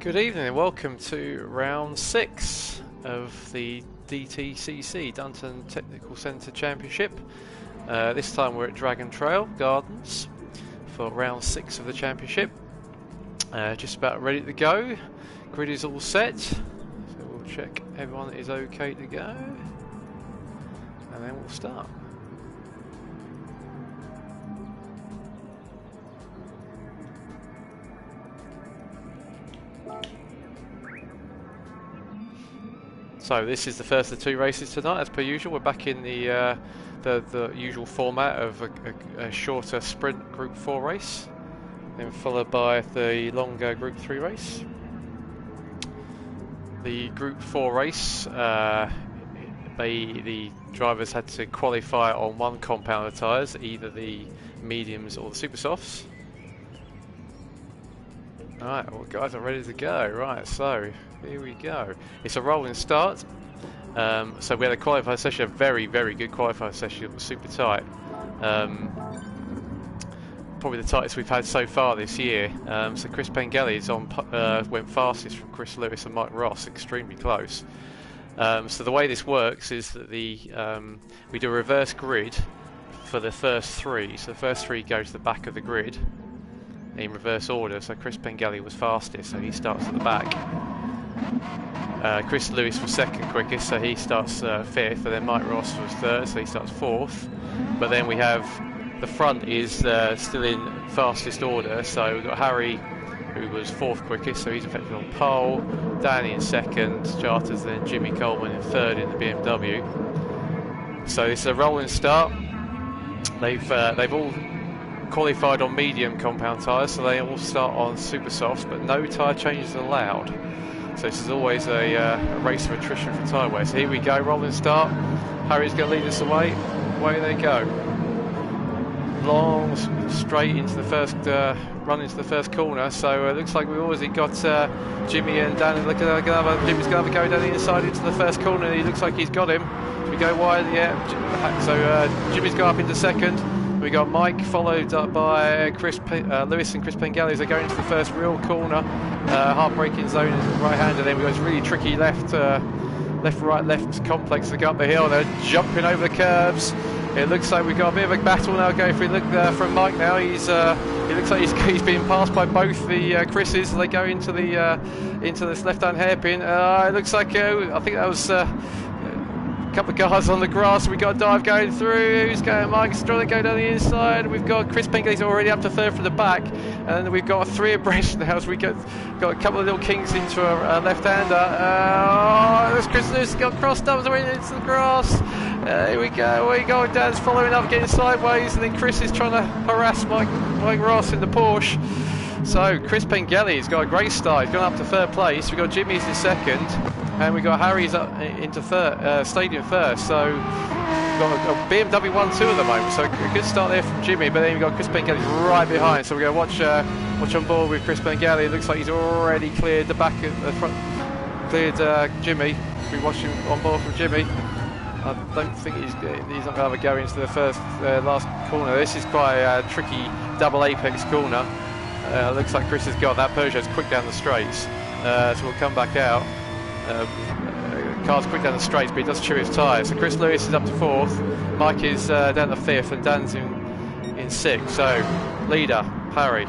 Good evening and welcome to round 6 of the DTCC Dunton Technical Centre Championship. This time we're at Dragon Trail Gardens for round 6 of the championship. Just about ready to go. Grid is all set, so we'll check everyone is okay to go and then we'll start. So this is the first of the two races tonight, as per usual. We're back in the usual format of a shorter sprint Group 4 race, then followed by the longer Group 3 race. The Group 4 race, the drivers had to qualify on one compound of tyres, either the mediums or the super softs. Alright, well guys are ready to go. Right, so here we go. It's a rolling start. So we had a qualifier session, a very good qualifier session. It was super tight. Probably the tightest we've had so far this year. So Chris Pengelly's went fastest from Chris Lewis and Mike Ross, extremely close. So the way this works is that we do a reverse grid for the first three. So the first three go to the back of the grid in reverse order. So Chris Pengelly was fastest, so he starts at the back. Chris Lewis was second quickest, so he starts fifth, and then Mike Ross was third, so he starts fourth. But then we have the front is still in fastest order, so we've got Harry, who was fourth quickest, so he's effectively on pole. Danny in second, Charters, then Jimmy Coleman in third in the BMW. So it's a rolling start. They've all qualified on medium compound tyres, so they all start on super softs, but no tyre changes allowed. So this is always a race of attrition for tyre wear. So here we go, rolling start. Harry's going to lead us away. Away they go. Long, straight into the first run into the first corner. So it looks like we've already got Jimmy and Dan. Jimmy's going to have a go down the inside into the first corner. He looks like he's got him. We go wide, yeah. So Jimmy's gone up into second. We got Mike, followed up by Lewis and Chris Pengelly as they go into the first real corner. Heartbreaking zone is right-hander. Then we've got this really tricky left, right-left complex to go up the hill. They're jumping over the curves. It looks like we've got a bit of a battle now going. If we look from Mike now, he looks like he's being passed by both the Chris's as they go into this left-hand hairpin. It looks like I think that was a couple of guys on the grass. We got a dive going through. Who's going? Mike's trying to go down the inside. We've got Chris Pengelly's already up to third from the back, and we've got three abreast now. So we got a couple of little kinks into a left-hander. There's Chris Lewis got crossed up into the grass. Here we go. Dan's following up, getting sideways, and then Chris is trying to harass Mike Ross in the Porsche. So Chris Pengelly's got a great start. He's gone up to third place. We've got Jimmy's in second. And we've got Harry's up into stadium first, so we've got a BMW 1-2 at the moment, so a good start there from Jimmy, but then we've got Chris Pengelly right behind, so we're going to watch on board with Chris Pengelly. It looks like he's already cleared the back of the front, cleared Jimmy. We watch him on board from Jimmy. I don't think he's not going to have a go into the last corner. This is quite a tricky double apex corner. Looks like Chris has got that. Peugeot's quick down the straights, so we'll come back out. Car's quick down the straights, but he does chew his tyres. So Chris Lewis is up to fourth, Mike is down to fifth, and Dan's in sixth. So leader Harry,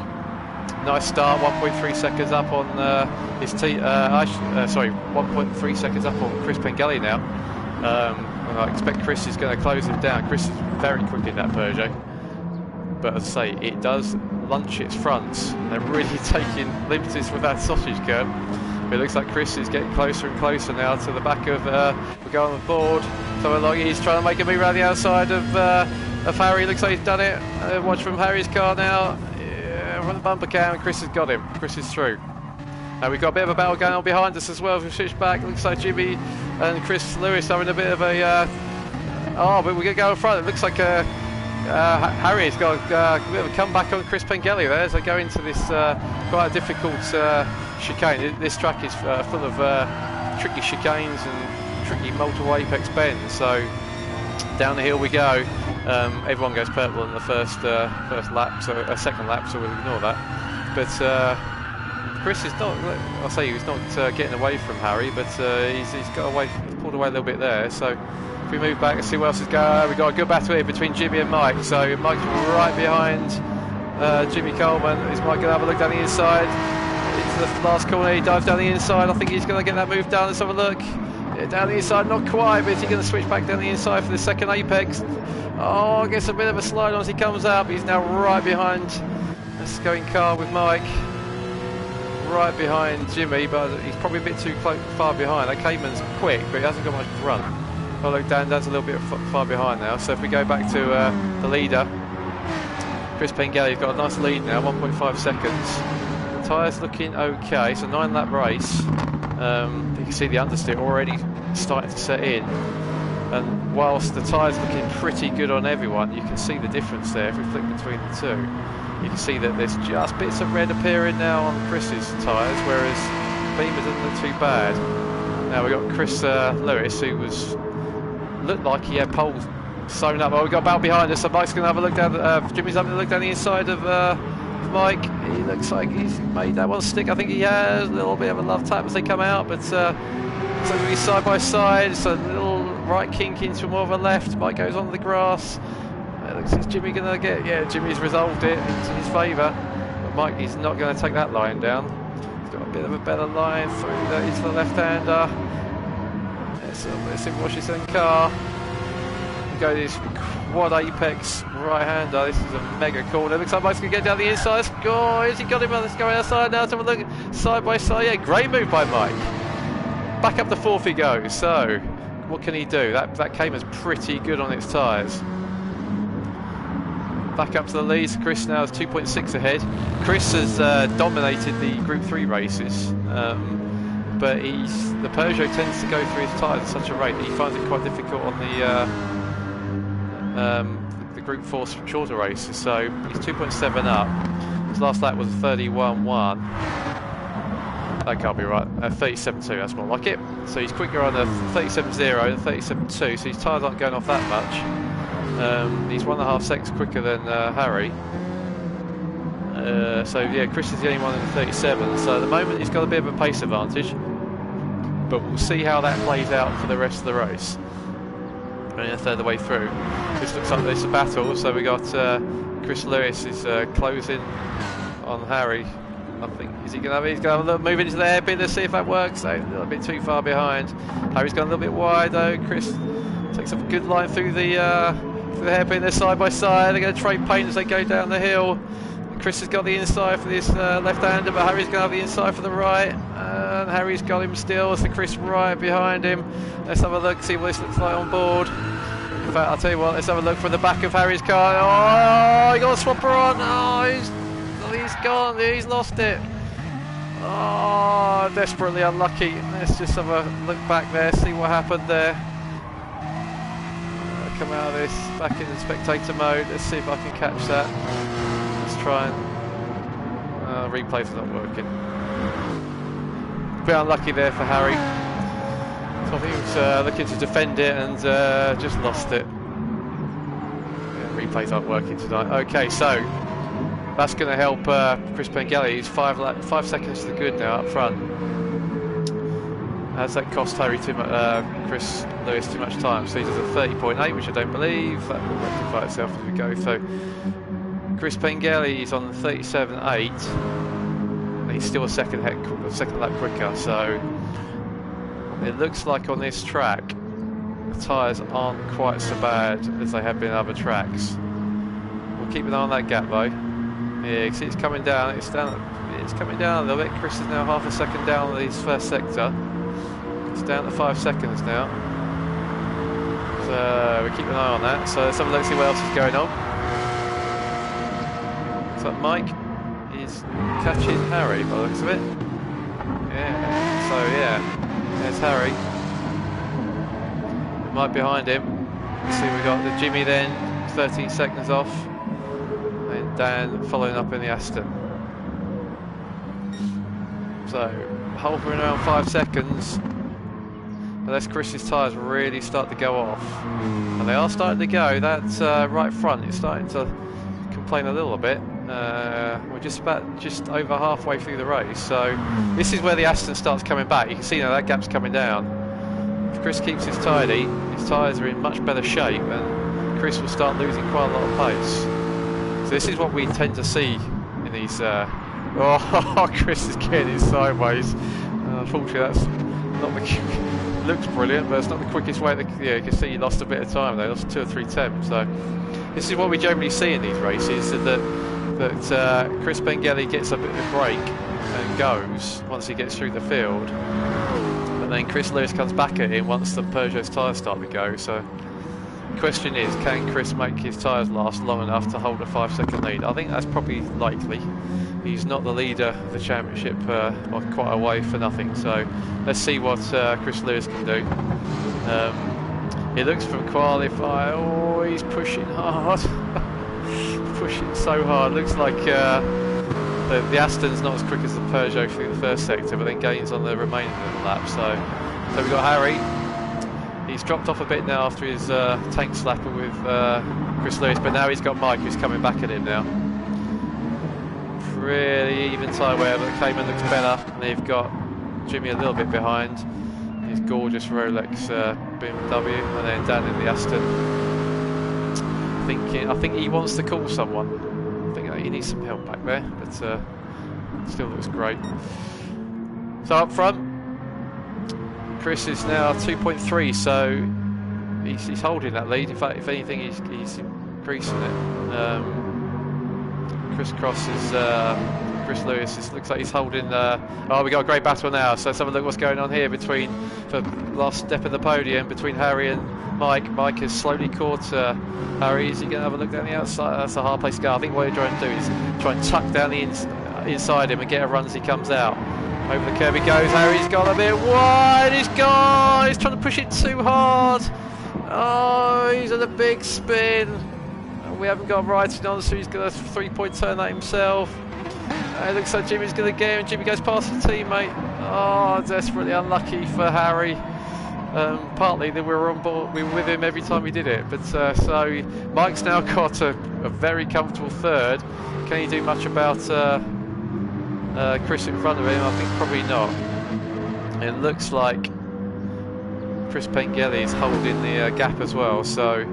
nice start. 1.3 seconds up on 1.3 seconds up on Chris Pengelly now. And I expect Chris is going to close him down. Chris is very quick in that Peugeot, but as I say, it does lunch its fronts. They're really taking liberties with that sausage curve. It looks like Chris is getting closer and closer now to the back of. We're going on board. So he's trying to make a move around the outside of Harry. Looks like he's done it. Watch from Harry's car now. From the bumper cam, and Chris has got him. Chris is through. We've got a bit of a battle going on behind us as well. We've switched back. Looks like Jimmy and Chris Lewis having a bit of a. But we're going to go in front. It looks like Harry's got a bit of a comeback on Chris Pengelly there as they go into this quite a difficult chicane. This track is full of tricky chicanes and tricky multiple apex bends. So down the hill we go. Everyone goes purple in the first lap, so a second lap, so we'll ignore that. But Chris is not, I'll say he was not getting away from Harry, but he's got away, pulled away a little bit there. So if we move back and see what else is going on, we've got a good battle here between Jimmy and Mike. So Mike's right behind Jimmy Coleman. Is Mike going to have a look down the inside? Into the last corner, he dives down the inside. I think he's going to get that move down. Let's have a look. Yeah, down the inside, not quite, but is he going to switch back down the inside for the second apex? Oh, gets a bit of a slide on as he comes up. He's now right behind this going car with Mike. Right behind Jimmy, but he's probably a bit too far behind. That Cayman's quick, but he hasn't got much run. Oh look, Dan's a little bit far behind now. So if we go back to the leader, Chris Pengelly's got a nice lead now, 1.5 seconds. Tyres looking okay, it's a 9-lap race. You can see the understeer already starting to set in. And whilst the tyres looking pretty good on everyone, you can see the difference there if we flick between the two. You can see that there's just bits of red appearing now on Chris's tyres, whereas Beamer doesn't look too bad. Now we've got Chris Lewis, who looked like he had poles sewn up. Oh, we've got a battle behind us, so Mike's going to have a look down, Jimmy's having a look down the inside of Mike. He looks like he's made that one stick. I think he has a little bit of a love tap as they come out, but so we side by side. It's a little right kink into more of a left. Mike goes on the grass. Is Jimmy going to get? Yeah, Jimmy's resolved it into his favour. But Mike is not going to take that line down. He's got a bit of a better line through into the left-hander. Let's see what she's in car. We go this quad apex right-hander. This is a mega corner. Looks like Mike's going to get down the inside. Oh, has he got him? Let's go outside now. Let's have a look side by side. Yeah, great move by Mike. Back up the fourth he goes. So, what can he do? That Cayman's pretty good on its tyres. Back up to the lead. Chris now is 2.6 ahead. Chris has dominated the Group 3 races, but the Peugeot tends to go through his tyres at such a rate that he finds it quite difficult on the Group 4 shorter races. So he's 2.7 up. His last lap was a 31.1. That can't be right. 37.2, that's more like it. So he's quicker on the 37.0 and 37.2, so his tyres aren't going off that much. He's 1.5 seconds quicker than Harry. So yeah, Chris is the only one in the 37. So at the moment he's got a bit of a pace advantage, but we'll see how that plays out for the rest of the race. Only a third of the way through. This looks like there's a battle. So we got Chris Lewis is closing on Harry. I think he's going to have a little move into the hairpin. Let's see if that works. A little bit too far behind. Harry's gone a little bit wide though. Chris takes a good line through the hairpin. They're side by side. They're going to trade paint as they go down the hill. Chris has got the inside for this left-hander, but Harry's going to have the inside for the right. And Harry's got him still. So Chris right behind him. Let's have a look, see what this looks like on board. In fact, I'll tell you what, let's have a look from the back of Harry's car. Oh, he got a swapper on. Oh, he's gone. He's lost it. Oh, desperately unlucky. Let's just have a look back there, see what happened there. Come out of this, back in the spectator mode. Let's see if I can catch that. Let's try and replay's not working. A bit unlucky there for Harry. So I think he was looking to defend it and just lost it. Yeah, replays aren't working tonight. Okay, so that's going to help Chris Pengelly. He's 5 seconds to the good now up front. Has that cost Harry too much? Chris Lewis too much time? So he does a 30.8, which I don't believe. That will rectify itself as we go. So Chris Pengelly is on 37.8, and he's still a second lap quicker. So it looks like on this track the tyres aren't quite so bad as they have been on other tracks. We'll keep an eye on that gap though. Yeah, you see it's coming down. It's coming down a little bit. Chris is now half a second down on his first sector. It's down to 5 seconds now. So we keep an eye on that. So let's have a look, see what else is going on. Looks like Mike is catching Harry by the looks of it. Yeah. So yeah, there's Harry. Mike behind him. See, we got the Jimmy then, 13 seconds off, and Dan following up in the Aston. So hovering around 5 seconds. Unless Chris's tyres really start to go off, and they are starting to go. That right front is starting to complain a little bit. We're just over halfway through the race, so this is where the Aston starts coming back. You can see now that gap's coming down. If Chris keeps his tidy, his tyres are in much better shape, and Chris will start losing quite a lot of pace. So this is what we tend to see in these. Oh, Chris is getting it sideways. Unfortunately, that's not the. Looks brilliant, but it's not the quickest way. Yeah, you can see he lost a bit of time there. Lost 2 or 3 tenths. So this is what we generally see in these races. That Chris Bengelli gets a bit of a break and goes once he gets through the field, but then Chris Lewis comes back at him once the Peugeot's tyres start to go. So the question is, can Chris make his tyres last long enough to hold a 5-second lead? I think that's probably likely. He's not the leader of the championship quite a way for nothing, so let's see what Chris Lewis can do. He looks from qualify. Oh, he's pushing hard. Pushing so hard. Looks like the Aston's not as quick as the Peugeot through the first sector, but then gains on the remaining lap. So we've got Harry. He's dropped off a bit now after his tank slapper with Chris Lewis, but now he's got Mike who's coming back at him now. Really even tyre wear, but the Cayman looks better. And they've got Jimmy a little bit behind. His gorgeous Rolex BMW, and then Dan in the Aston. I think he wants to call someone. I think he needs some help back there, but still looks great. So up front, Chris is now 2.3, so he's holding that lead. In fact, if anything, he's increasing it. Chris Lewis looks like he's holding. Oh, we got a great battle now. So let's have a look what's going on here between the last step of the podium between Harry and Mike. Mike has slowly caught Harry. Is he going to have a look down the outside? That's a hard place to go. I think what he's trying to do is try and tuck down the inside him and get a run as he comes out. Over the curve he goes. Harry's gone a bit wide. He's gone. He's trying to push it too hard. Oh, he's at a big spin. We haven't got Wrighton on, so he's got a 3-point turn that himself. It looks like Jimmy's going to get him. Jimmy goes past his teammate. Oh, desperately unlucky for Harry. Partly that we were on board, we were with him every time we did it. But so Mike's now got a very comfortable third. Can he do much about Chris in front of him? I think probably not. It looks like Chris Pengelly is holding the gap as well. So.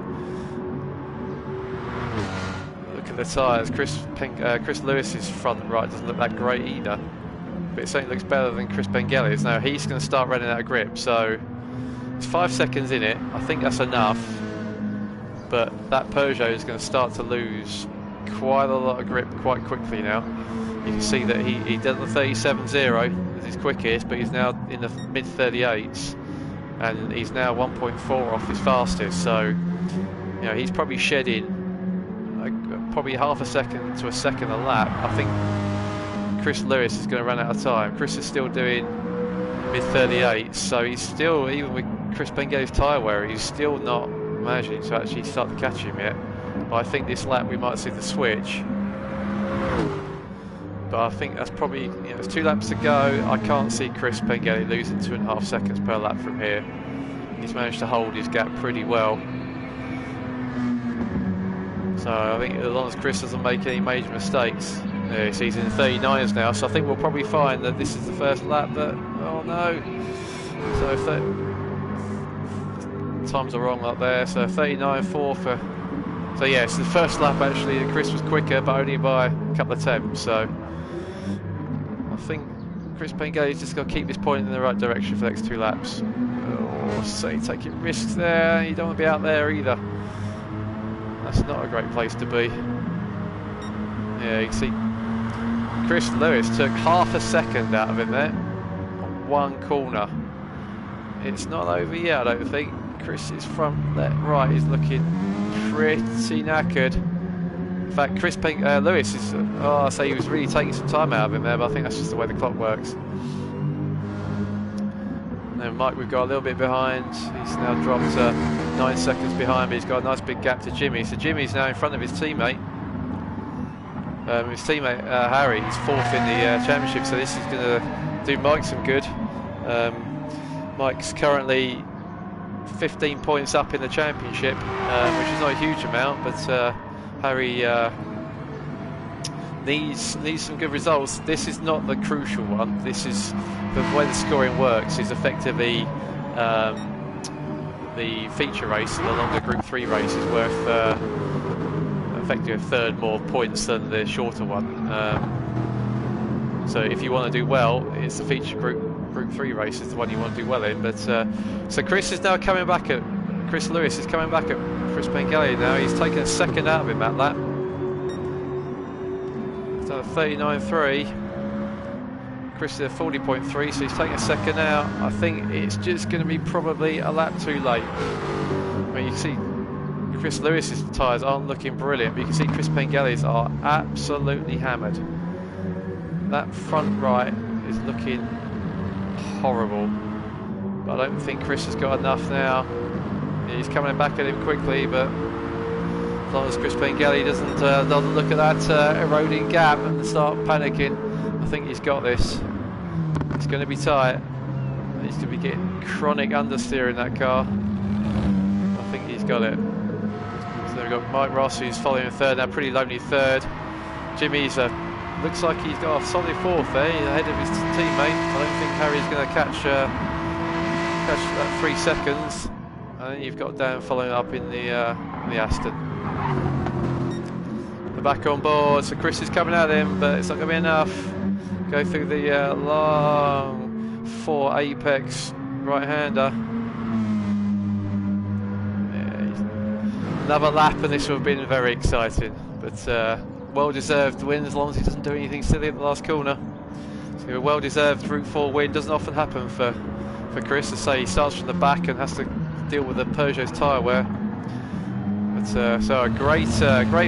The tyres, Chris Lewis's front right doesn't look that great either, but it certainly looks better than Chris Bengelli's. Now he's going to start running out of grip, so it's 5 seconds in it. I think that's enough, but that Peugeot is going to start to lose quite a lot of grip quite quickly now. You can see that he did the 37.0 as his quickest, but he's now in the mid 38s, and he's now 1.4 off his fastest. So you know he's probably shedding probably half a second to a second a lap. I think Chris Lewis is going to run out of time. Chris is still doing mid 38s, so he's still, even with Chris Bengelli's tyre wear, he's still not managing to actually start to catch him yet. But I think this lap we might see the switch. But I think that's probably, you know, there's 2 laps to go. I can't see Chris Bengelli losing 2.5 seconds per lap from here. He's managed to hold his gap pretty well. So I think as long as Chris doesn't make any major mistakes, he's in the 39s now, so I think we'll probably find that this is the first lap that, oh no, so if times are wrong up there, so 39.4 for, so yeah, it's the first lap actually, Chris was quicker, but only by a couple of tenths, so I think Chris Pengelli's just got to keep this point in the right direction for the next 2 laps. Oh, so you're taking risks there, you don't want to be out there either. That's not a great place to be. Yeah, you can see Chris Lewis took half a second out of him there on 1 corner. It's not over yet, I don't think. Chris's front left right is looking pretty knackered. In fact, Lewis is, oh, I say he was really taking some time out of him there, but I think that's just the way the clock works. And Mike, we've got a little bit behind. He's now dropped 9 seconds behind, but he's got a nice big gap to Jimmy. So Jimmy's now in front of his teammate. Harry, he's 4th in the championship, so this is going to do Mike some good. Mike's currently 15 points up in the championship, which is not a huge amount, but Harry needs some good results. This is not the crucial one. This is the way the scoring works. Is effectively the feature race, the longer Group 3 race, is worth effectively a third more points than the shorter one. So if you want to do well, it's the feature Group 3 race is the one you want to do well in. But so Chris is now coming back at Chris Lewis is coming back at Chris Pengelly now. He's taken a second out of him at that. He's done a 39.3. Chris is a 40.3, so he's taking a second out. I think it's just going to be probably a lap too late. I mean, you can see Chris Lewis's tyres aren't looking brilliant, but you can see Chris Pengelly's are absolutely hammered. That front right is looking horrible, but I don't think Chris has got enough now. He's coming back at him quickly, but as long as Chris Pengelly doesn't look at that eroding gap and start panicking, I think he's got this. It's going to be tight. He's going to be getting chronic understeer in that car. I think he's got it. So we've got Mike Ross, who's following in third now, pretty lonely third. Jimmy's looks like he's got a solid fourth there. He's ahead of his teammate. I don't think Harry's going to catch that 3 seconds. And then you've got Dan following up in the Aston. They're back on board, so Chris is coming at him, but it's not going to be enough. Go through the long 4 apex right-hander. Yeah, another lap, and this would have been very exciting. But well-deserved win, as long as he doesn't do anything silly at the last corner. So a well-deserved Route 4 win. Doesn't often happen for Chris. To say he starts from the back and has to deal with the Peugeot's tyre wear. But so a great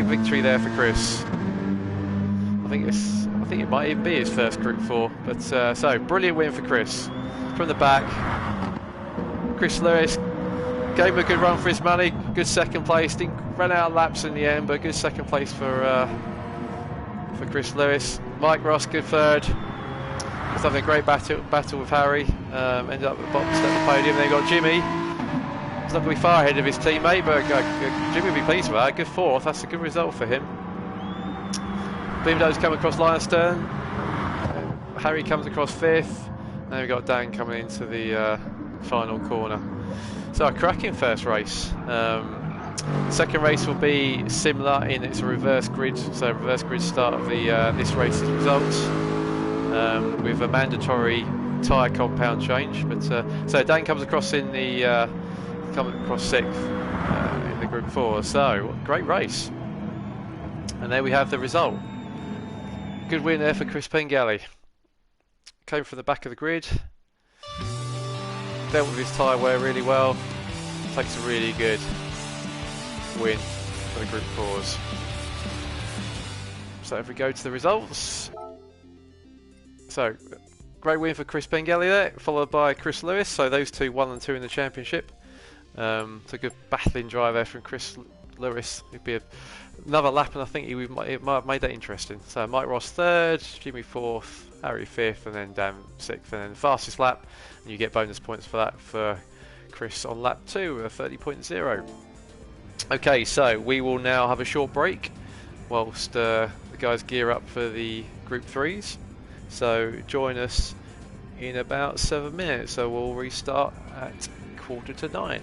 victory there for Chris. I think it might even be his first Group 4. But so brilliant win for Chris from the back. Chris Lewis gave him a good run for his money. Good second place. Didn't run out of laps in the end, but good second place for Chris Lewis. Mike Ross, good third. He's having a great battle with Harry. Ended up at the bottom step of the podium. Then got Jimmy. He's not going to be far ahead of his teammate, but Jimmy will be pleased with that. Good fourth. That's a good result for him. Beamdo's come across line stern. Harry comes across fifth. Now we've got Dan coming into the final corner. So a cracking first race. Second race will be similar in its reverse grid. So reverse grid start of the this race's results with a mandatory tyre compound change. But so Dan comes across in the sixth in the Group 4. So great race. And there we have the result. Good win there for Chris Pengelly. Came from the back of the grid. Dealt with his tyre wear really well. Takes a really good win for the Group 4s. So if we go to the results. So great win for Chris Pengelly there, followed by Chris Lewis. So those two, 1 and 2 in the championship. It's a good battling drive there from Chris Lewis. It'd be another lap, and I think it might have made that interesting. So Mike Ross third, Jimmy fourth, Harry fifth, and then Dan sixth, and then the fastest lap. And you get bonus points for that for Chris on lap 2, a 30.0. Okay, so we will now have a short break whilst the guys gear up for the Group 3s. So join us in about 7 minutes. So we'll restart at 8:45.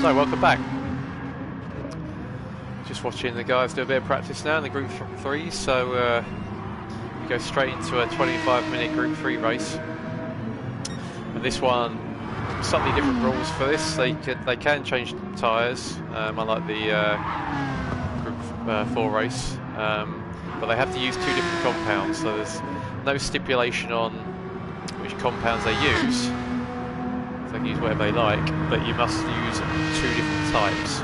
So welcome back. Just watching the guys do a bit of practice now in the Group 3, so we go straight into a 25-minute Group 3 race. And this one, slightly different rules for this. They can change tyres, unlike the Group 4 race, but they have to use 2 different compounds, so there's no stipulation on which compounds they use. They can use whatever they like, but you must use 2 different types.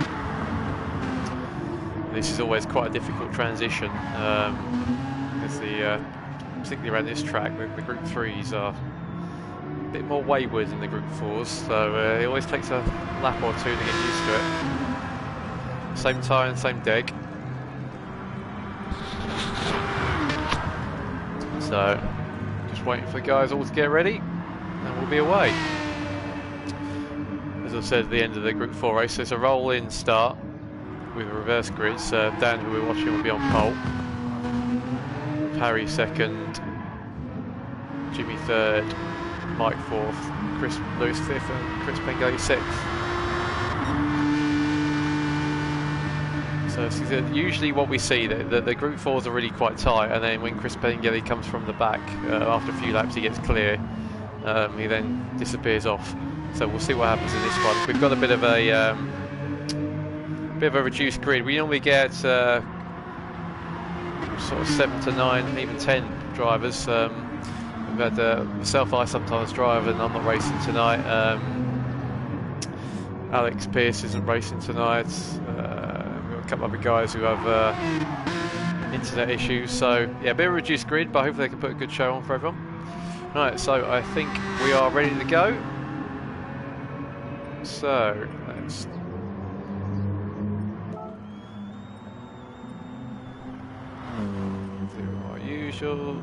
This is always quite a difficult transition, because particularly around this track, the Group 3s are a bit more wayward than the Group 4s, so it always takes a lap or 2 to get used to it. Same tyre and same deck. So, just waiting for the guys all to get ready, and we'll be away. As I said at the end of the Group 4 race, there's a roll-in start with a reverse grid. So Dan, who we're watching, will be on pole. Harry second, Jimmy third, Mike fourth, Chris Lewis fifth, and Chris Pengelly sixth. So usually what we see, the Group 4s are really quite tight, and then when Chris Pengelly comes from the back, after a few laps he gets clear, he then disappears off. So we'll see what happens in this one. We've got a bit of a reduced grid. We normally get sort of 7 to 9, even 10 drivers. We've had myself, I sometimes drive, and I'm not racing tonight. Alex Pearce isn't racing tonight. We've got a couple of other guys who have internet issues. So yeah, a bit of a reduced grid, but hopefully they can put a good show on for everyone. Right, so I think we are ready to go. So let's do our usual.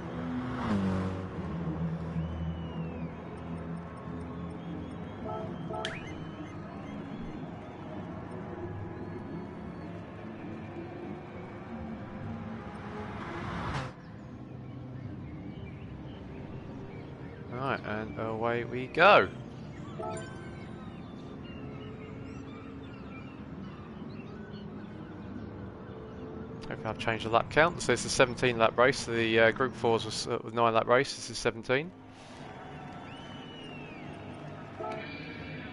Right, and away we go. Okay, I've changed the lap count, so it's a 17 lap race. The Group 4s was a 9 lap race, this is 17.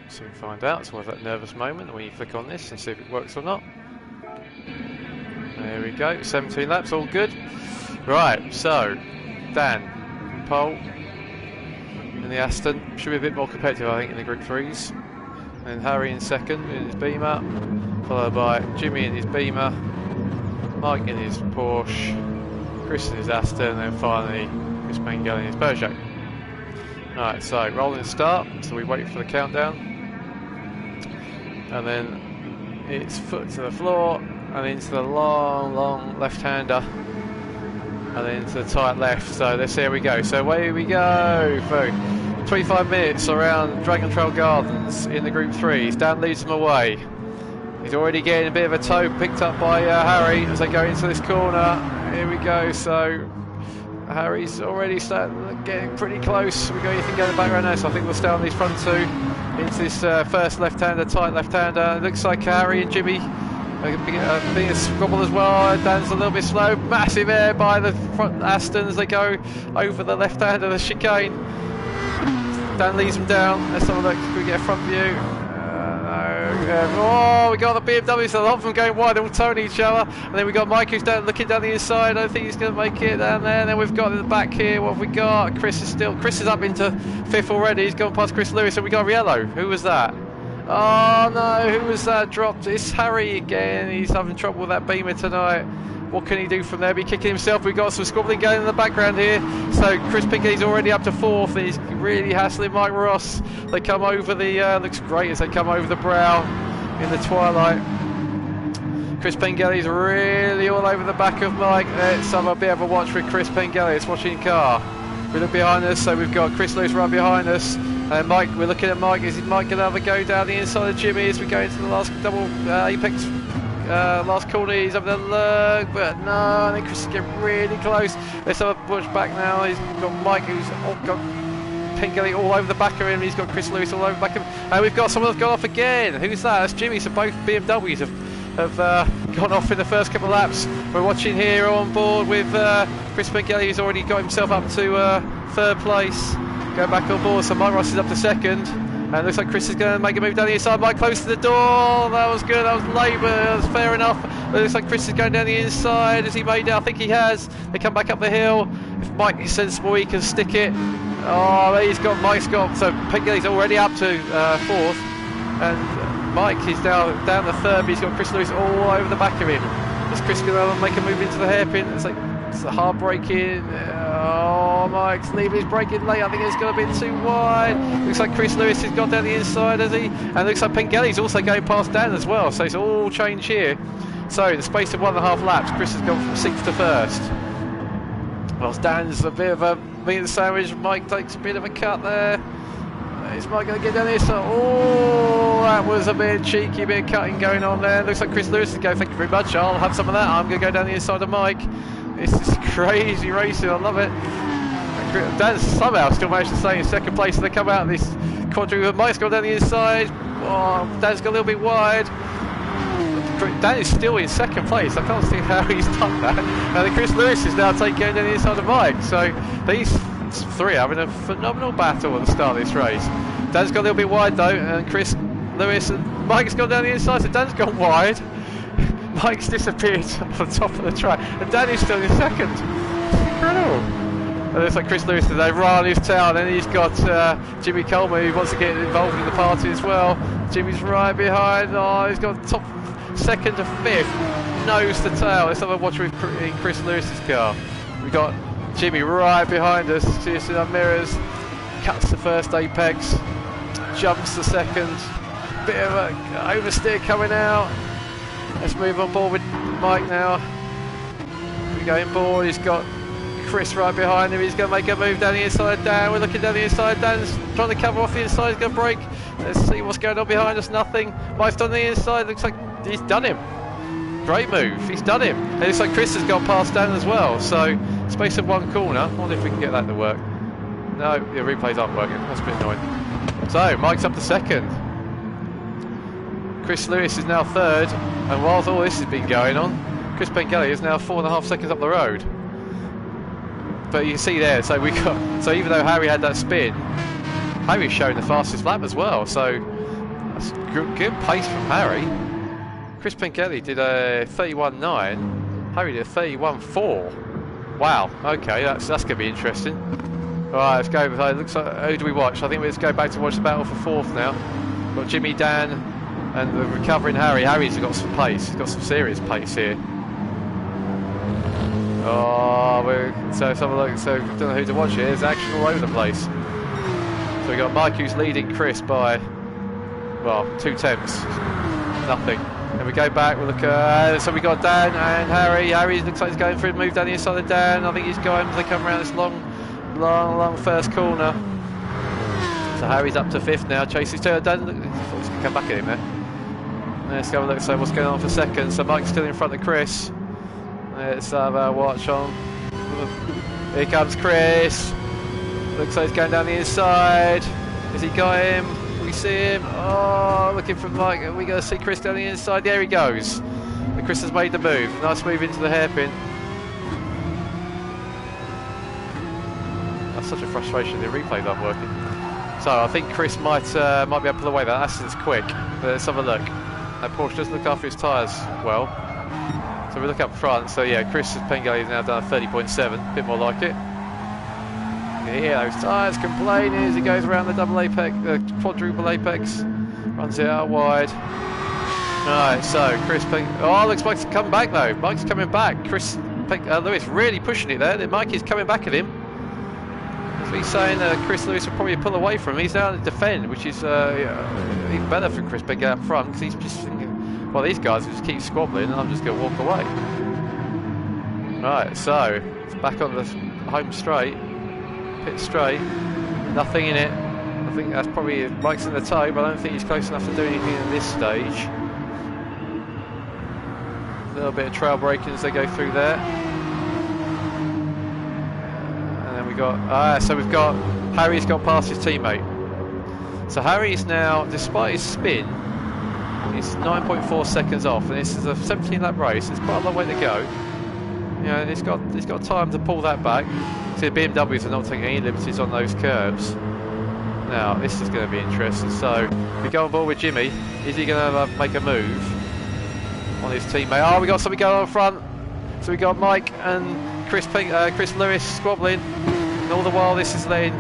Soon find out, it's always that nervous moment when you flick on this and see if it works or not. There we go, 17 laps, all good. Right, so Dan, pole in the Aston, should be a bit more competitive I think in the Group 3s. And Harry in second in his Beamer, followed by Jimmy in his Beamer, Mike in his Porsche, Chris in his Aston, and then finally Chris Pengelly in his Peugeot. Alright, so rolling start, so we wait for the countdown. And then it's foot to the floor, and into the long left-hander. And then into the tight left, so let's see how we go. So away we go for 25 minutes around Dragon Trail Gardens in the Group 3s. Dan leads them away. He's already getting a bit of a toe picked up by Harry as they go into this corner. Here we go, so Harry's already getting pretty close. We've got Ethan going back right now, so I think we'll stay on these front 2 into this first left-hander, tight left-hander. It looks like Harry and Jimmy are being a squabble as well. Dan's a little bit slow. Massive air by the front Aston as they go over the left-hander, the chicane. Dan leads them down. Let's have a look. Can we get a front view? Oh, we got the BMW, so a lot of them going wide, they're all towing each other. And then we got Mike who's looking down the inside. I don't think he's going to make it down there. And then we've got in the back here, what have we got? Chris is up into 5th already. He's gone past Chris Lewis, and we got Riello. Who was that? Oh no, who was that dropped? It's Harry again. He's having trouble with that Beamer tonight. What can he do from there? Be kicking himself. We've got some squabbling going in the background here. So Chris Pengelly's already up to 4th. He's really hassling Mike Ross. They come over the, looks great as they come over the brow in the twilight. Chris Pengelly's really all over the back of Mike. Let's have a bit of a watch with Chris Pengelly. It's watching car. We look behind us, so we've got Chris Lewis right behind us. And Mike, we're looking at Mike. Is Mike going to have a go down the inside of Jimmy as we go into the last double apex? Last corner, he's having a look, but no, I think Chris is getting really close. Let's have a push back now. He's got Mike who's got Pengelly all over the back of him. He's got Chris Lewis all over the back of him. And we've got someone that's gone off again. Who's that? That's Jimmy. So both BMWs have gone off in the first couple of laps. We're watching here on board with Chris Pengelly, who's already got himself up to third place. Going back on board. So Mike Ross is up to second. And it looks like Chris is going to make a move down the inside. Mike close to the door. That was good. That was labour. That was fair enough. But it looks like Chris is going down the inside. Has he made it? I think he has. They come back up the hill. If Mike is sensible, he can stick it. Oh, Mike's got. So Pengelly's already up to fourth. And Mike is down the third. But he's got Chris Lewis all over the back of him. Is Chris going to make a move into the hairpin? It's a hard break in. Oh, Mike's leaving his braking late. I think it's going to be too wide. Looks like Chris Lewis has gone down the inside, has he? And it looks like Pengelly's also going past Dan as well. So it's all changed here. So in the space of 1.5 laps, Chris has gone from 6th to 1st. Whilst Dan's a bit of a meat and sandwich. Mike takes a bit of a cut there. Is Mike going to get down here? So, oh, that was a bit cheeky, bit of cutting going on there. Looks like Chris Lewis is going, thank you very much. I'll have some of that. I'm going to go down the inside of Mike. This is crazy racing, I love it. Dan's somehow still managed to stay in second place, and they come out of this quadruple. Mike's gone down the inside. Oh, Dan's got a little bit wide. Dan is still in second place. I can't see how he's done that. And Chris Lewis is now going down the inside of Mike. So these three are having a phenomenal battle at the start of this race. Dan's got a little bit wide though, and Chris Lewis and Mike's gone down the inside, so Dan's gone wide. Mike's disappeared on the top of the track, and Dan is still in second. Incredible. And it looks like Chris Lewis today run his tail, and he's got Jimmy Coleman, who wants to get involved in the party as well. Jimmy's right behind. Oh, he's got top second to fifth, nose to tail. Let's have a watch with Chris Lewis's car. We've got Jimmy right behind us. See us in our mirrors. Cuts the first apex, jumps the second. Bit of a oversteer coming out. Let's move on board with Mike now. We go in board. He's got Chris right behind him. He's going to make a move down the inside. Dan, we're looking down the inside. Dan's trying to cover off the inside. He's going to brake. Let's see what's going on behind us. Nothing. Mike's done the inside. Looks like he's done him. Great move. He's done him. And it looks like Chris has gone past Dan as well. So space of one corner. I wonder if we can get that to work. No, the replays aren't working. That's a bit annoying. So Mike's up to second. Chris Lewis is now third, and whilst all this has been going on, Chris Pengelly is now 4.5 seconds up the road. But you can see there, so even though Harry had that spin, Harry's showing the fastest lap as well. So that's good pace from Harry. Chris Pengelly did a 31.9, Harry did a 31.4. Wow. Okay, that's going to be interesting. All right, let's go. It looks like, who do we watch? I think let's go back to watch the battle for fourth now. Got Jimmy, Dan, and the recovering Harry. Harry's got some pace. He's got some serious pace here. Oh, so let's have a look. So I don't know who to watch here. There's action all over the place. So we got Mike, who's leading Chris by, well, 2 tenths. Nothing. Then we go back. We look at. So we got Dan and Harry. Harry looks like he's going for a move down the inside of Dan. I think he's going as they come around this long first corner. So Harry's up to 5th now. Chases to Dan. I thought he was going to come back at him there. Let's have a look. So what's going on for second? So Mike's still in front of Chris. Let's have a watch on. Here comes Chris. Looks like he's going down the inside. Has he got him? We see him. Oh, looking for Mike. Are we going to see Chris down the inside? There he goes. And Chris has made the move. Nice move into the hairpin. That's such a frustration. The replays aren't working. So I think Chris might be able to pull away that. That's quick. But let's have a look. That Porsche doesn't look after his tyres well. So we look up front. So yeah, Chris Pengelly has now done a 30.7. A bit more like it. You can hear those tyres complaining as he goes around the double apex, quadruple apex. Runs it out wide. Alright, so Chris oh, looks like Mike's come back though. Mike's coming back. Chris Lewis really pushing it there. Then Mike is coming back at him. So he's saying Chris Lewis will probably pull away from him. He's down to defend, which is even better for Chris Pengelly up front, because he's just thinking, well, these guys will just keep squabbling and I'm just going to walk away. Right, so it's back on the home straight, pit straight, nothing in it. I think that's probably Mike's in the toe, but I don't think he's close enough to do anything at this stage. A little bit of trail braking as they go through there. And then we got, so we've got Harry's got past his teammate. So Harry's now, despite his spin, he's 9.4 seconds off, and this is a 17-lap race. It's quite a long way to go. You know, he's got time to pull that back. See, the BMWs are not taking any liberties on those curves. Now, this is going to be interesting. So, we go on board with Jimmy. Is he going to make a move on his teammate? Oh, we got something going on front. So we got Mike and Chris Lewis squabbling. And all the while, this is letting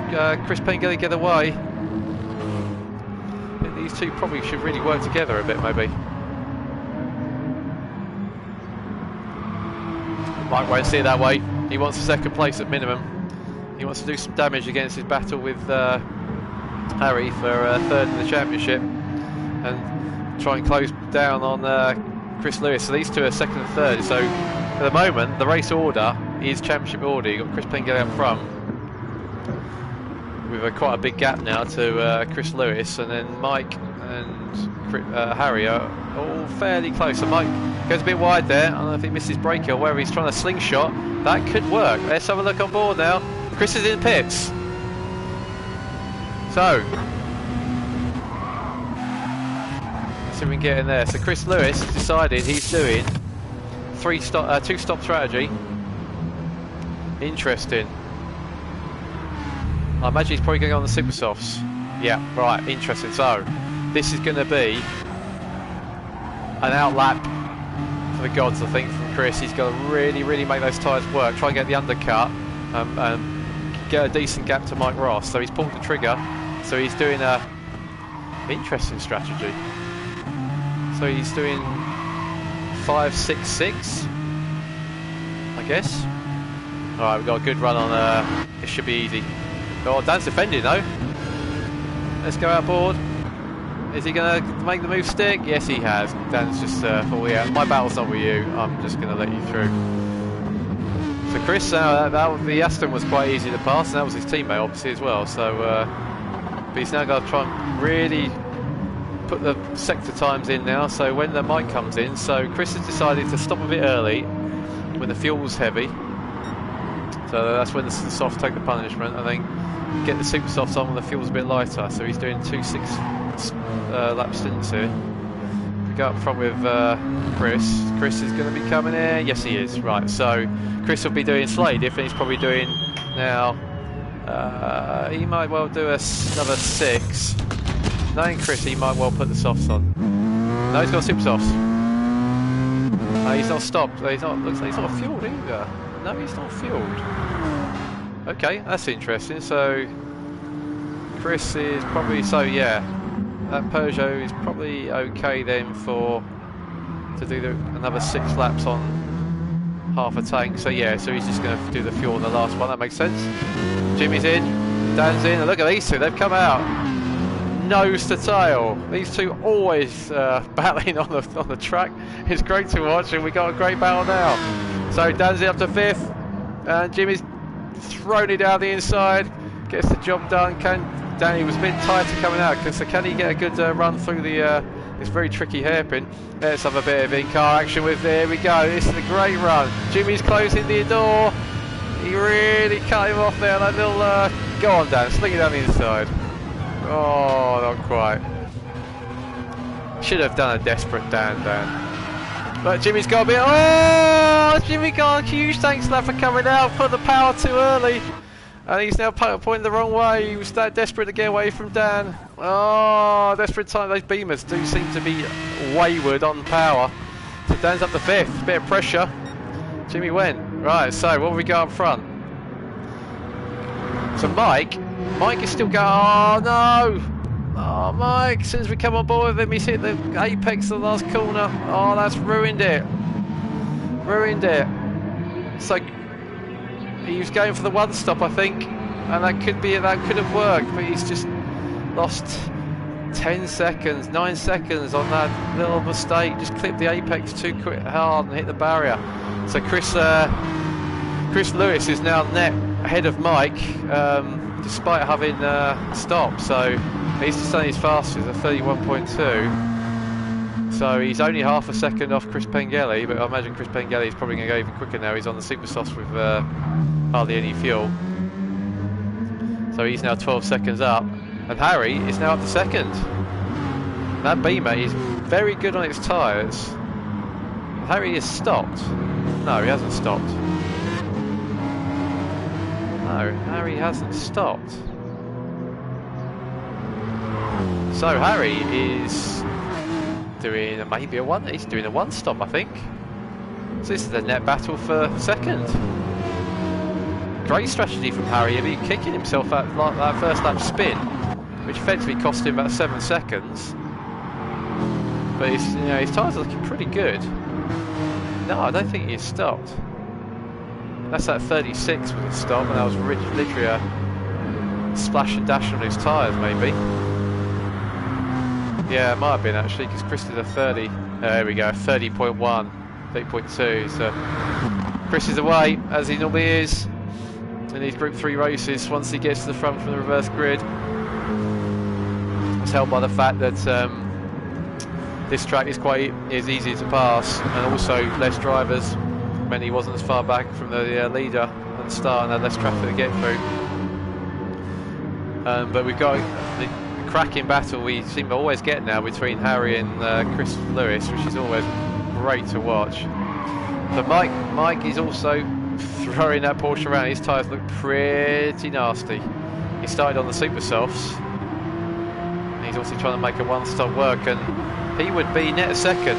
Chris Pengelly get away. I think these two probably should really work together a bit, maybe. Mike won't see it that way. He wants a second place at minimum. He wants to do some damage against his battle with Harry for third in the championship, and try and close down on Chris Lewis. So these two are second and third. So at the moment, the race order is championship order. You've got Chris Pengelly up front with quite a big gap now to Chris Lewis, and then Mike and Harry are all fairly close. So Mike goes a bit wide there. I don't know if he misses brake or whether he's trying to slingshot. That could work. Let's have a look on board now. Chris is in pits. So let's see if we can get in there. So Chris Lewis has decided he's doing two-stop strategy. Interesting. I imagine he's probably going on the super softs. Yeah, right, interesting. So this is going to be an outlap for the gods, I think, from Chris. He's got to really, really make those tyres work, try and get the undercut, get a decent gap to Mike Ross. So he's pulled the trigger, so he's doing a interesting strategy. So he's doing 5-6-6, I guess. Alright, we've got a good run on, it should be easy. Oh, Dan's defending though. Let's go outboard. Is he going to make the move stick? Yes, he has. Dan's just thought, yeah, my battle's not with you. I'm just going to let you through. So Chris, the Aston was quite easy to pass, and that was his teammate obviously as well. So, but he's now got to try and really put the sector times in now. So when the Mike comes in, so Chris has decided to stop a bit early when the fuel's heavy. So that's when the softs take the punishment, and then get the super softs on when the fuel's a bit lighter. So he's doing 2 6-lap stints here. We go up front with Chris. Chris is going to be coming in. Yes, he is. Right. So Chris will be doing slightly different. He's probably doing now. He might well do another 6. Knowing Chris, he might well put the softs on. No, he's got super softs. No, he's not stopped. He's not. Looks like he's not fueled either. No, he's not fueled. Okay, that's interesting. So Chris is probably, so yeah, that Peugeot is probably okay then to do another 6 laps on half a tank. So yeah, so he's just going to do the fuel on the last one. That makes sense. Jimmy's in, Dan's in, and look at these two. They've come out nose to tail. These two always battling on the track. It's great to watch, and we got a great battle now. So Dan's up to 5th, and Jimmy's thrown it down the inside, gets the job done. Danny was a bit tighter coming out, so can he get a good run through this very tricky hairpin? Let's have a bit of in-car action with, there we go, this is a great run. Jimmy's closing the door, he really cut him off there, that little, go on Dan, sling it down the inside. Oh, not quite. Should have done a desperate Dan. But Jimmy's got a bit, oh, Jimmy got a huge thanks for that for coming out, put the power too early. And he's now pointing the wrong way. He was that desperate to get away from Dan. Oh, desperate time. Those Beamers do seem to be wayward on power. So Dan's up to 5th. Bit of pressure. Jimmy went. Right, so what have we got up front? So Mike is still going. Oh, no. Oh, Mike, as soon as we come on board with him, he's hit the apex of the last corner. Oh, that's ruined it. So he was going for the 1 stop, I think, and that could have worked, but he's just lost 10 seconds, 9 seconds on that little mistake. Just clipped the apex too hard and hit the barrier. So Chris Lewis is now net ahead of Mike, despite having stopped. So he's just done his fastest at 31.2. So he's only half a second off Chris Pengelly, but I imagine Chris Pengelly is probably going to go even quicker now. He's on the super softs with hardly any fuel. So he's now 12 seconds up, and Harry is now up to second. That Beamer is very good on its tyres. Harry has stopped. No, he hasn't stopped. No, Harry hasn't stopped. So Harry is doing maybe a one. He's doing a one stop, I think. So this is the net battle for second. Great strategy from Harry. He'll be kicking himself at like that first lap spin, which effectively cost him about 7 seconds. But his tyres are looking pretty good. No, I don't think he's stopped. That's at 36 with a stop, and that was literally a splash and dash on his tyres, maybe. Yeah, it might have been actually, because Chris did a 30. There we go, 30.1, 30.2. So Chris is away, as he normally is in these Group 3 races. Once he gets to the front from the reverse grid, it's helped by the fact that this track is easy to pass, and also less drivers. Meant he wasn't as far back from the leader at the start, and had less traffic to get through. But we've got the cracking battle we seem to always get now between Harry and Chris Lewis, which is always great to watch. But Mike is also throwing that Porsche around. His tyres look pretty nasty. He started on the super softs, and he's also trying to make a one-stop work, and he would be net second.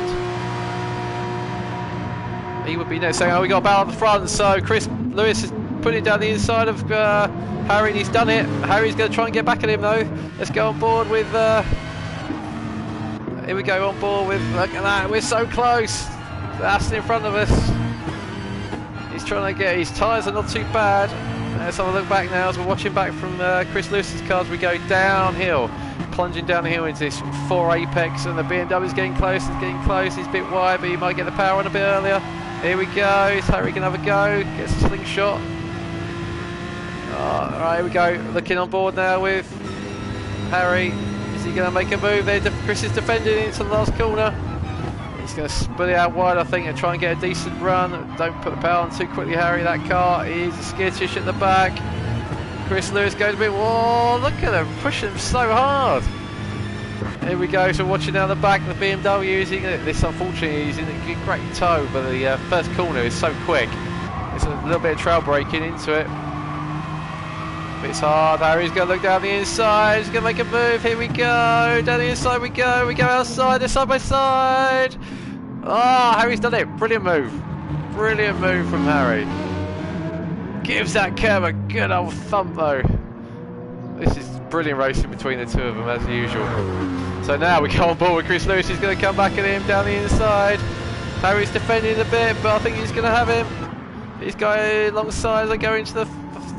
He would be net second. Oh, we got a battle at the front, so Chris Lewis is putting it down the inside of Harry, and he's done it. Harry's going to try and get back at him though. Let's go on board with here we go, on board with, look at that, we're so close. That's in front of us. He's trying to get, his tyres are not too bad. Let's have a look back now as we're watching back from Chris Lewis's car as we go downhill, plunging down the hill into this 4 apex, and the BMW's getting close, he's a bit wide, but he might get the power on a bit earlier. Here we go, is Harry going to have a go, gets a slingshot. Alright, here we go, looking on board now with Harry. Is he going to make a move there? Chris is defending into the last corner. He's going to split it out wide, I think, and try and get a decent run. Don't put the power on too quickly, Harry. That car is skittish at the back. Chris Lewis goes a bit, whoa, look at him, pushing him so hard. Here we go, so watching down the back, the BMW using this, unfortunately, he's in a great tow, but the first corner is so quick. It's a little bit of trail braking into it. But it's hard. Harry's going to look down the inside, he's going to make a move. Here we go, down the inside we go outside, they're side by side. Oh, Harry's done it, brilliant move from Harry. Gives that curve a good old thump though. This is brilliant racing between the two of them as usual. So now we go on board with Chris Lewis. He's going to come back at him down the inside. Harry's defending a bit, but I think he's going to have him. He's going alongside as they go into the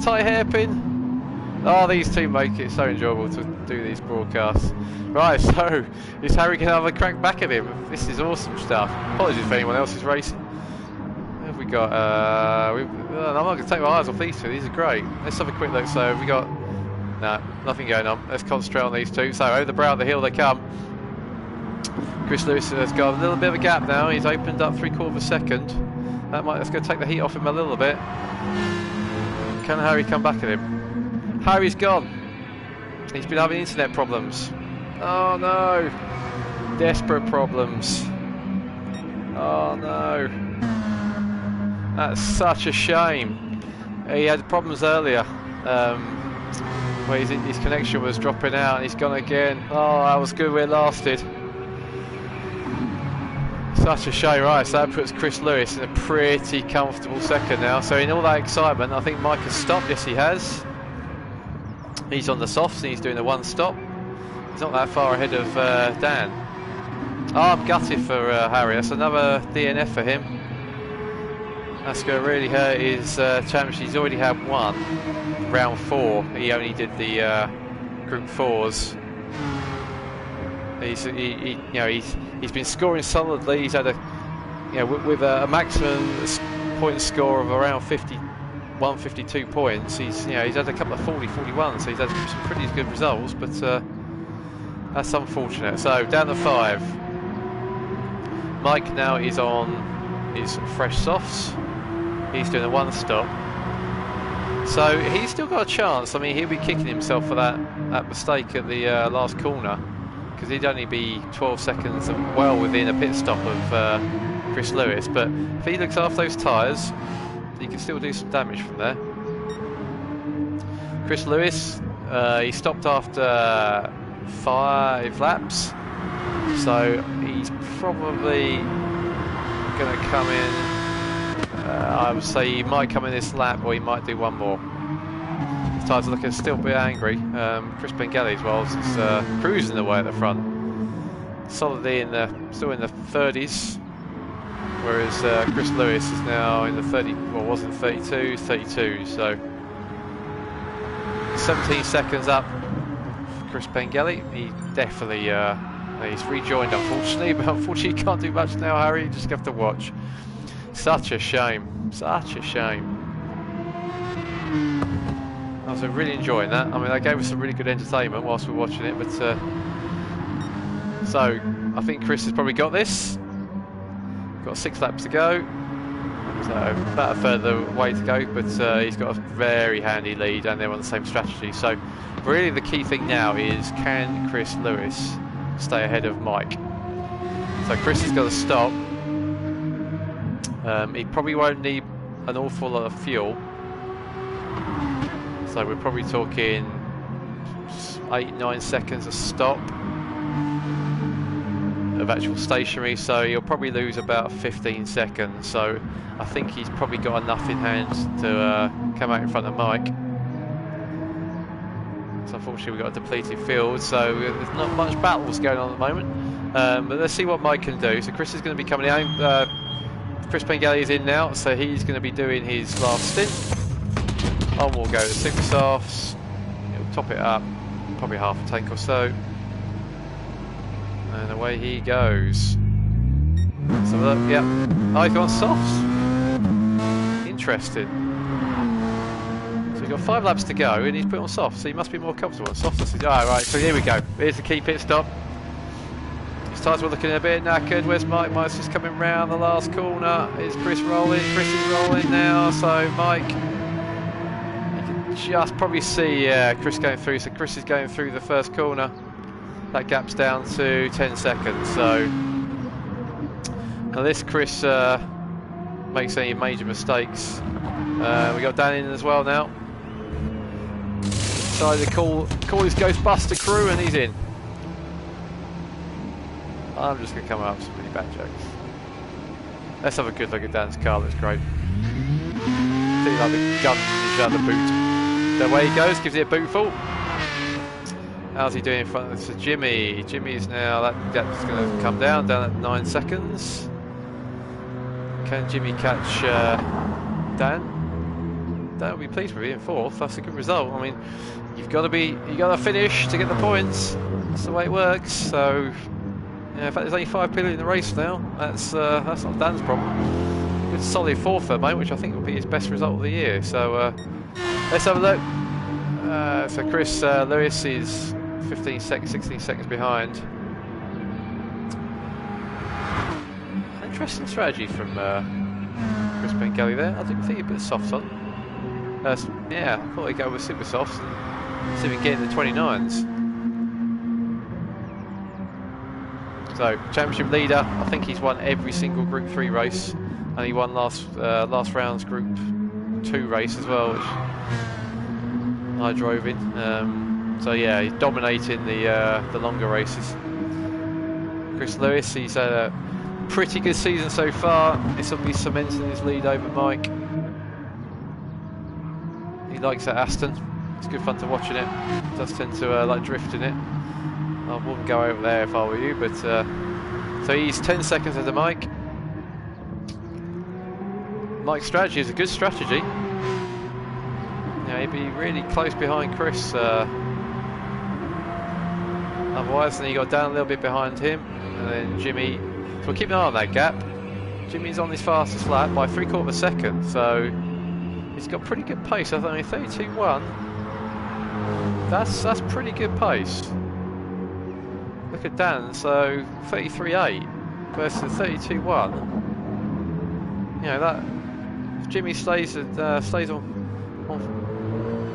tight hairpin. Oh, these two make it so enjoyable to do these broadcasts. Right, so is Harry going to have a crack back at him? This is awesome stuff. Apologies if anyone else is racing. What have we got? I'm not going to take my eyes off these two. These are great. Let's have a quick look. So we got. No, nothing going on. Let's concentrate on these two. So over the brow of the hill they come. Chris Lewis has got a little bit of a gap now. He's opened up 3/4 of a second. That's going to take the heat off him a little bit. Can Harry come back at him? Harry's gone. He's been having internet problems. Oh no. Desperate problems. Oh no. That's such a shame. He had problems earlier. Where his connection was dropping out, and he's gone again. Oh, that was good where it lasted. Such a shame, right? So that puts Chris Lewis in a pretty comfortable second now. So in all that excitement, I think Mike has stopped. Yes, he has. He's on the softs and he's doing a one stop. He's not that far ahead of Dan. Oh, I'm gutted for Harry. That's another DNF for him. That's going to really hurt his championship. He's already had one. Round 4, he only did the Group 4s. He's been scoring solidly. He's had with a maximum point score of around 51, 52 points. He's had a couple of 40, 41, so he's had some pretty good results. But that's unfortunate. So down to 5. Mike now is on his fresh softs. He's doing a one stop. So he's still got a chance. I mean, he'll be kicking himself for that mistake at the last corner, because he'd only be 12 seconds well within a pit stop of Chris Lewis. But if he looks after those tyres, he can still do some damage from there. Chris Lewis, he stopped after 5 laps, so he's probably going to come in. I would say he might come in this lap, or he might do one more. His tyres are looking still a bit angry. Chris Bengelli as well is cruising away at the front, solidly still in the 30s, whereas Chris Lewis is now in the 30. Well, wasn't 32, 32. So 17 seconds up for Chris Bengelli. He definitely he's rejoined, unfortunately, but unfortunately he can't do much now, Harry. You just have to watch. Such a shame. Such a shame. I was really enjoying that. I mean, they gave us some really good entertainment whilst we were watching it. But so I think Chris has probably got this. Got 6 laps to go. So about a further way to go, but he's got a very handy lead, and they're on the same strategy. So really the key thing now is, can Chris Lewis stay ahead of Mike? So Chris has got to stop. He probably won't need an awful lot of fuel. So we're probably talking 8-9 seconds of stop of actual stationary, so he'll probably lose about 15 seconds. So I think he's probably got enough in hand to come out in front of Mike. So unfortunately we've got a depleted field, so there's not much battles going on at the moment. But let's see what Mike can do. So Chris is going to be coming home. Chris Bengelli is in now, so he's going to be doing his last stint. On we'll go to super softs. He'll top it up, probably half a tank or so. And away he goes. So look, yeah. Oh, he's gone softs. Interesting. So he's got 5 laps to go and he's put on softs, so he must be more comfortable on softs. Oh, right, so here we go. Here's the key pit stop. His tyres were looking a bit knackered. Where's Mike? Mike's just coming round the last corner. Is Chris rolling? Chris is rolling now, so Mike, you can just probably see Chris going through. So Chris is going through the first corner. That gap's down to 10 seconds. So unless Chris makes any major mistakes, we got Dan in as well now. Decided to call his Ghostbuster crew, and he's in. I'm just going to come up with some really bad jokes. Let's have a good look at Dan's car. Looks great. Seems like the gun out the boot. The way he goes, gives it a bootful. How's he doing in front of this? So Jimmy. Jimmy's now, that gap's going to come down at 9 seconds. Can Jimmy catch Dan? Dan will be pleased with being 4th. That's a good result. I mean, you got to finish to get the points. That's the way it works. So yeah, in fact, there's only 5 people in the race now. That's not Dan's problem. Good solid 4th at the moment, which I think will be his best result of the year. So let's have a look. So Chris Lewis is 16 seconds behind. Interesting strategy from Chris Bengelli there. I didn't think he'd put softs on. Yeah, I thought he'd go with super softs and see if he can get in the 29s. So championship leader, I think he's won every single Group 3 race, and he won last round's Group 2 race as well, which I drove in. So yeah, he's dominating the longer races. Chris Lewis, he's had a pretty good season so far. This will be cementing his lead over Mike. He likes that Aston. It's good fun to watch in it. He does tend to like drift in it. I wouldn't go over there if I were you, but so he's 10 seconds ahead of Mike. Mike's strategy is a good strategy. Yeah, he'd be really close behind Chris. Otherwise, then he got down a little bit behind him, and then Jimmy. So we'll keep an eye on that gap. Jimmy's on his fastest lap by 3/4 of a second, so he's got pretty good pace. I think 32.1. That's pretty good pace. Look at Dan, so 33.8 versus 32.1. You know that if Jimmy stays on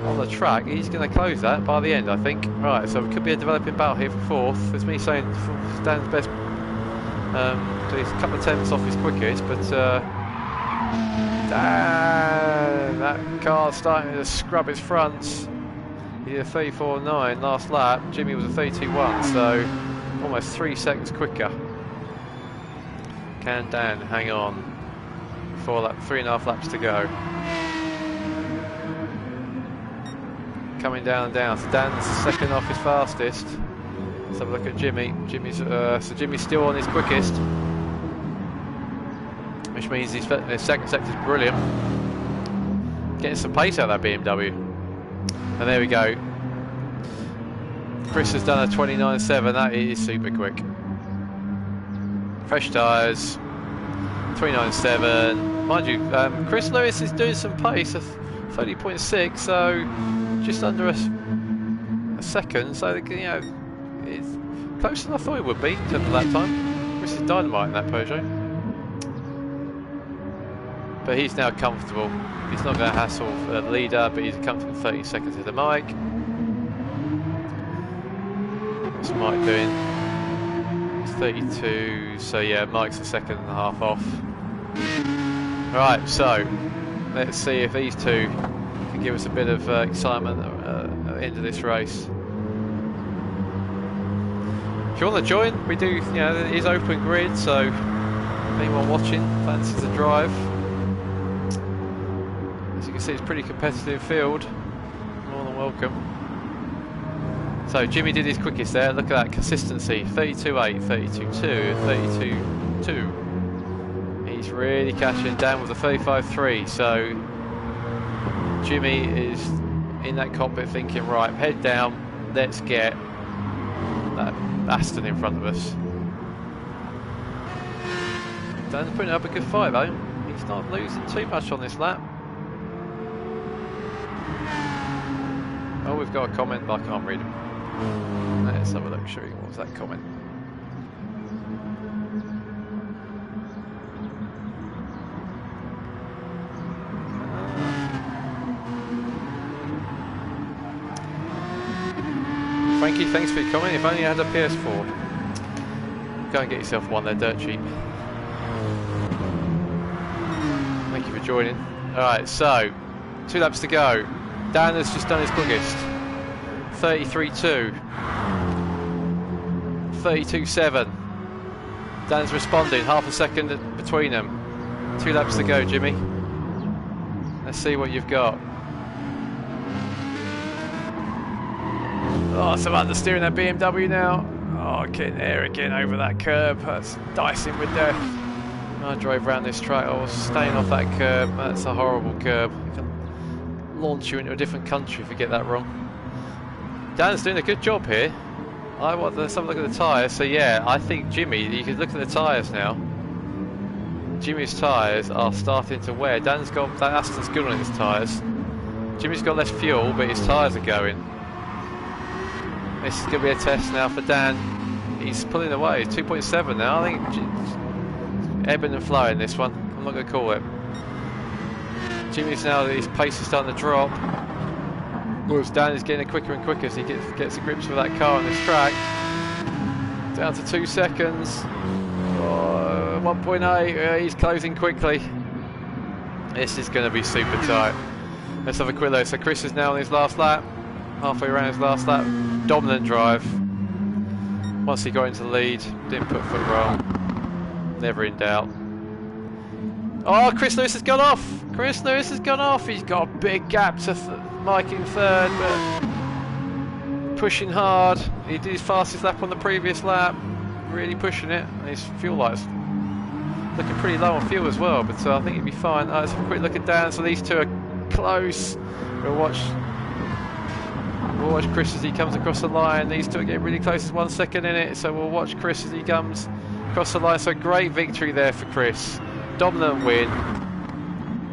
on the track. He's going to close that by the end, I think. Right, so it could be a developing battle here for fourth. There's me saying Dan's best. He's a couple of tenths off his quickest, but Dan, that car's starting to scrub its fronts. He did a 34.9 last lap. Jimmy was a 32.1, so almost 3 seconds quicker. Can Dan hang on? 3.5 laps to go. Coming down and down. So Dan's second off his fastest. Let's have a look at Jimmy. So Jimmy's still on his quickest, which means his second sector's brilliant. Getting some pace out of that BMW. And there we go. Chris has done a 29.7. That is super quick. Fresh tyres. 29.7. Mind you, Chris Lewis is doing some pace of 30.6, so just under a second. So you know, it's closer than I thought it would be in terms of lap time. Chris is dynamite in that Peugeot, but he's now comfortable. He's not going to hassle the leader, but he's comfortable 30 seconds of the Mike. What's Mike doing? It's 32, so yeah, Mike's a second and a half off. Right, so let's see if these two can give us a bit of excitement at the end of this race. If you want to join, we do, you know, it is open grid, so anyone watching fancies the drive. As you can see, it's a pretty competitive field. More than welcome. So Jimmy did his quickest there. Look at that consistency: 32.8, 32.2, 32.2. He's really catching Dan with a 35.3. So Jimmy is in that cockpit thinking, right, head down, let's get that Aston in front of us. Dan's putting up a good fight though. He's not losing too much on this lap. Oh, we've got a comment, but I can't read it. Let's have a look, shall we? What was that comment? Frankie, thanks for your comment. If only you had a PS4. Go and get yourself one, they're dirt cheap. Thank you for joining. Alright, so 2 laps to go. Dan has just done his quickest. 33.2. 32.7. Dan's responding, half a second between them. 2 laps to go, Jimmy. Let's see what you've got. Oh, some understeering that BMW now. Oh, getting there again over that curb. That's dicing with death. I drove around this track. I was staying off that curb. That's a horrible curb. It can launch you into a different country if you get that wrong. Dan's doing a good job here. Let's have a look at the tyres. So yeah, I think Jimmy, you can look at the tyres now. Jimmy's tyres are starting to wear. Dan's got, that Aston's good on his tyres. Jimmy's got less fuel, but his tyres are going. This is going to be a test now for Dan. He's pulling away, 2.7 now. I think ebbing and flowing this one. I'm not going to call it. Jimmy's now, his pace is starting to drop. Whereas Dan is getting quicker and quicker as he gets the grips with that car on this track. Down to 2 seconds. 1.8, he's closing quickly. This is going to be super tight. Let's have a quick look. So Chris is now on his last lap. Halfway around his last lap. Dominant drive. Once he got into the lead, didn't put foot wrong. Never in doubt. Oh, Chris Lewis has gone off. Chris Lewis has gone off. He's got a big gap to Mike in third, but pushing hard. He did his fastest lap on the previous lap. Really pushing it. And his fuel lights looking pretty low on fuel as well, but I think he'd be fine. Let's have a quick look at Dan. So these two are close. We'll watch Chris as he comes across the line. These two are getting really close. There's 1 second in it, so we'll watch Chris as he comes across the line. So great victory there for Chris. Dominant win.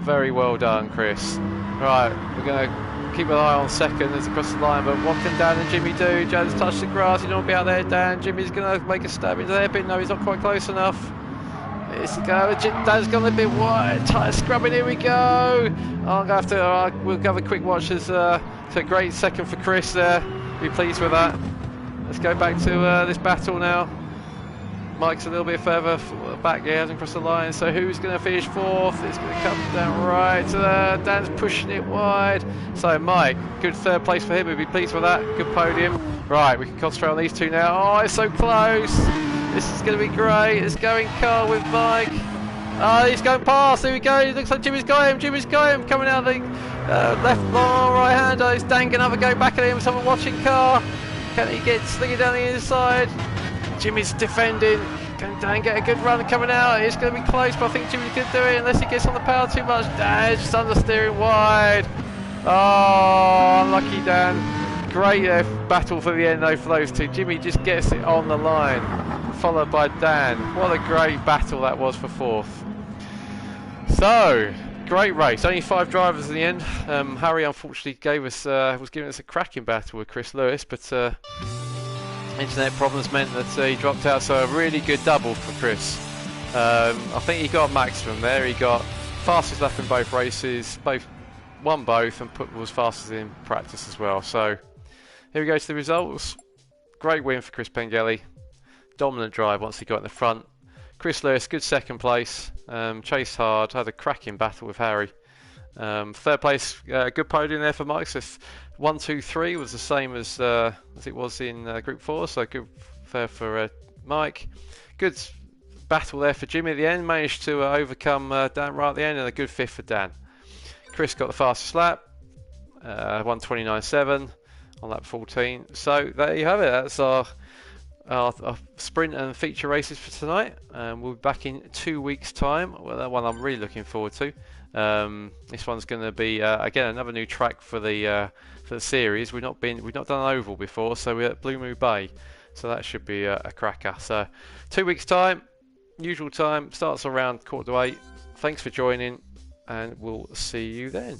Very well done, Chris. Right, we're going to keep an eye on seconds across the line, but what can Dan and Jimmy do? Dan's touched the grass. You don't want to be out there, Dan. Jimmy's going to make a stab into there, but no, he's not quite close enough. It's going. Dan's gone a bit wide. Tyre scrubbing. Here we go. I'm gonna have to. We'll have a quick watch. As it's a great second for Chris there. Be pleased with that. Let's go back to this battle now. Mike's a little bit further back. He hasn't crossed the line. So who's going to finish fourth? It's going to come down right. Dan's pushing it wide. So Mike, good third place for him. We'll be pleased with that. Good podium. Right, we can concentrate on these two now. Oh, it's so close. This is going to be great. It's going Carl with Mike. Oh, he's going past. There we go. It looks like Jimmy's got him. Jimmy's got him. Coming out of the left long right hander. Is Dan going to have a go back at him? Someone watching car. Can he get slinging down the inside? Jimmy's defending. Can Dan get a good run coming out? It's going to be close, but I think Jimmy can do it unless he gets on the power too much. Dan just understeering wide. Oh, unlucky Dan. Great battle for the end though for those two. Jimmy just gets it on the line, followed by Dan. What a great battle that was for fourth. So, great race. Only 5 drivers in the end. Harry unfortunately was giving us a cracking battle with Chris Lewis, but internet problems meant that he dropped out. So a really good double for Chris. I think he got maximum there. He got fastest lap in both races, won both, and was fastest in practice as well. So here we go to the results. Great win for Chris Pengelly. Dominant drive once he got in the front. Chris Lewis, good second place. Chased hard, had a cracking battle with Harry. Third place, good podium there for Mike. So 1, 2, 3 was the same as it was in Group 4. So good there for Mike. Good battle there for Jimmy at the end. Managed to overcome Dan right at the end, and a good fifth for Dan. Chris got the fastest lap, 1:29.7 on lap 14. So there you have it. That's our sprint and feature races for tonight. We'll be back in 2 weeks' time. Well, that one I'm really looking forward to. This one's going to be again another new track for the series. We've not done an oval before, so we're at Blue Moo Bay. So that should be a cracker. So 2 weeks' time, usual time, starts around 7:45. Thanks for joining, and we'll see you then.